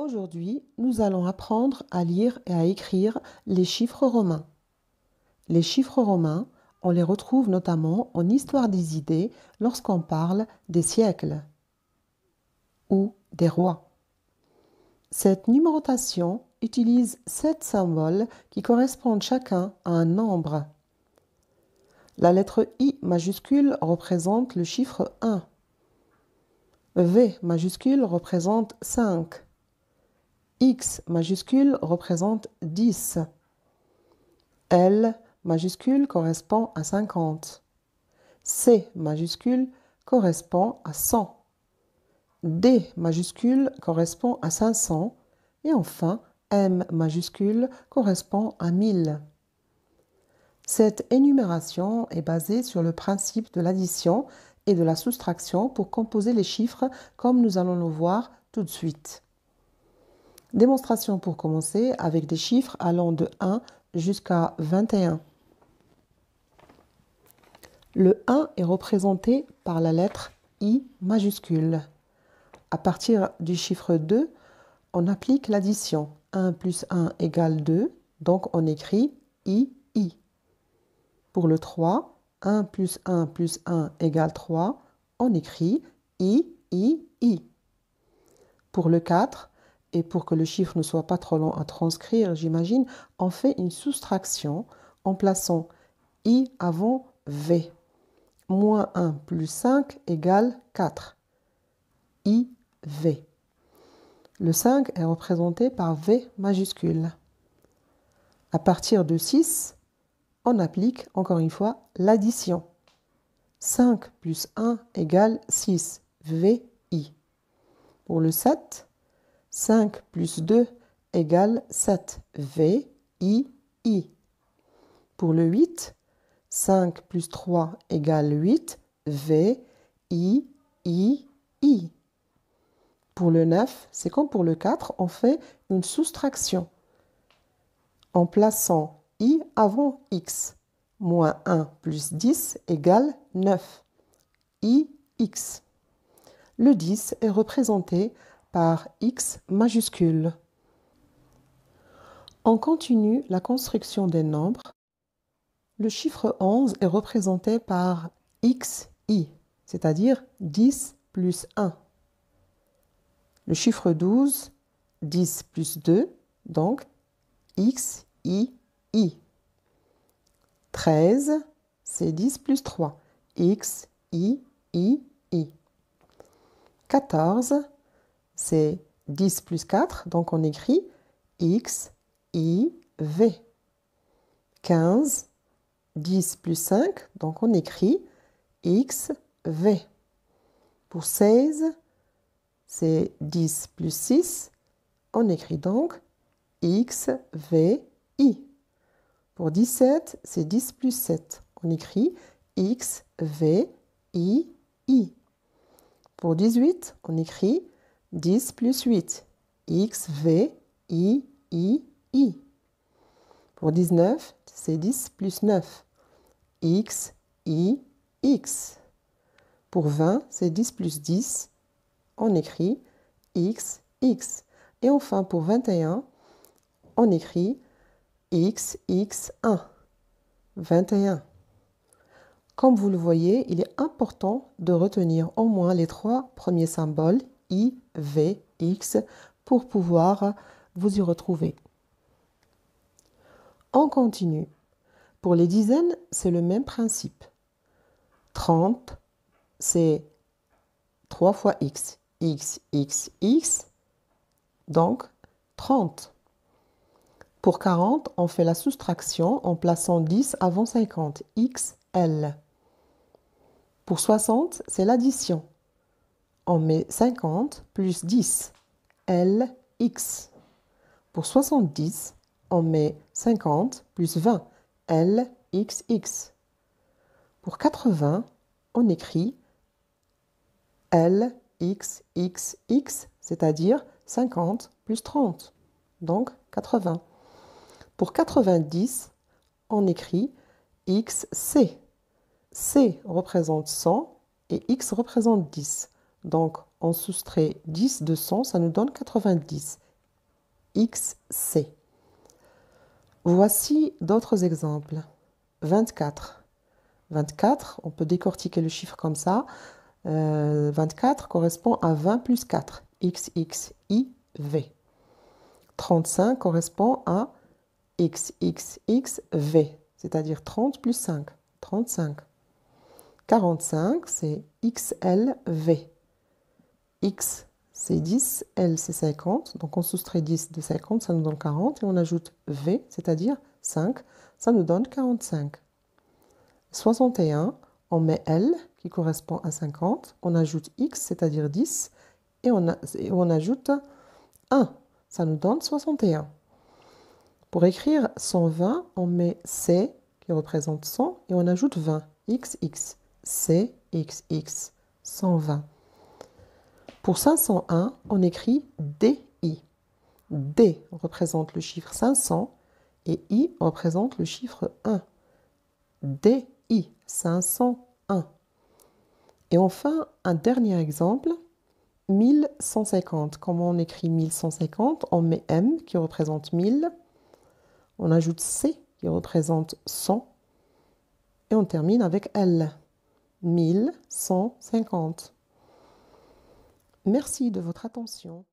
Aujourd'hui, nous allons apprendre à lire et à écrire les chiffres romains. Les chiffres romains, on les retrouve notamment en histoire des idées lorsqu'on parle des siècles ou des rois. Cette numérotation utilise 7 symboles qui correspondent chacun à un nombre. La lettre I majuscule représente le chiffre 1. V majuscule représente 5. X majuscule représente 10. L majuscule correspond à 50. C majuscule correspond à 100. D majuscule correspond à 500. Et enfin, M majuscule correspond à 1000. Cette énumération est basée sur le principe de l'addition et de la soustraction pour composer les chiffres comme nous allons le voir tout de suite. Démonstration pour commencer avec des chiffres allant de 1 jusqu'à 21. Le 1 est représenté par la lettre I majuscule. À partir du chiffre 2, on applique l'addition. 1 plus 1 égale 2, donc on écrit I. Pour le 3, 1 plus 1 plus 1 égale 3, on écrit I. Pour le 4, et pour que le chiffre ne soit pas trop long à transcrire, j'imagine, on fait une soustraction en plaçant I avant V. Moins 1 plus 5 égale 4. IV. Le 5 est représenté par V majuscule. À partir de 6, on applique encore une fois l'addition. 5 plus 1 égale 6. VI. Pour le 7, 5 plus 2 égale 7. VII. Pour le 8, 5 plus 3 égale 8. VIII. Pour le 9, c'est comme pour le 4, on fait une soustraction en plaçant I avant X. Moins 1 plus 10 égale 9. IX. Le 10 est représenté par X majuscule. On continue la construction des nombres. Le chiffre 11 est représenté par XI, c'est-à-dire 10 plus 1. Le chiffre 12, 10 plus 2, donc XII. 13, c'est 10 plus 3, XII. 14, c'est 10 plus 4, donc on écrit XIV. 15, 10 plus 5, donc on écrit XV. Pour 16, c'est 10 plus 6, on écrit donc XVI. Pour 17, c'est 10 plus 7, on écrit XVII. Pour 18, on écrit 10 plus 8, XVIII. Pour 19, c'est 10 plus 9, XIX. Pour 20, c'est 10 plus 10, on écrit XX. Et enfin, pour 21, on écrit XX1. 21. Comme vous le voyez, il est important de retenir au moins les 3 premiers symboles I, V, X pour pouvoir vous y retrouver. On continue. Pour les dizaines, c'est le même principe. 30, c'est 3 fois X. X, donc 30. Pour 40, on fait la soustraction en plaçant 10 avant 50. XL. Pour 60, c'est l'addition. On met 50 plus 10. LX. Pour 70, on met 50 plus 20. LXX. Pour 80, on écrit LXXX, c'est-à-dire 50 plus 30. Donc 80. Pour 90, on écrit XC. C représente 100 et X représente 10. Donc, on soustrait 10 de 100, ça nous donne 90. XC. Voici d'autres exemples. 24. 24, on peut décortiquer le chiffre comme ça. 24 correspond à 20 plus 4. XXIV. 35 correspond à XXXV, c'est-à-dire 30 plus 5. 35. 45, c'est XLV. X, c'est 10, L, c'est 50. Donc, on soustrait 10 de 50, ça nous donne 40. Et on ajoute V, c'est-à-dire 5, ça nous donne 45. 61, on met L, qui correspond à 50. On ajoute X, c'est-à-dire 10. Et on ajoute 1, ça nous donne 61. Pour écrire 120, on met C, qui représente 100, et on ajoute 20. XX, CXX, 120. Pour 501, on écrit DI. D représente le chiffre 500 et I représente le chiffre 1. DI, 501. Et enfin, un dernier exemple, 1150. Comment on écrit 1150? On met M qui représente 1000. On ajoute C qui représente 100. Et on termine avec L. 1150. Merci de votre attention.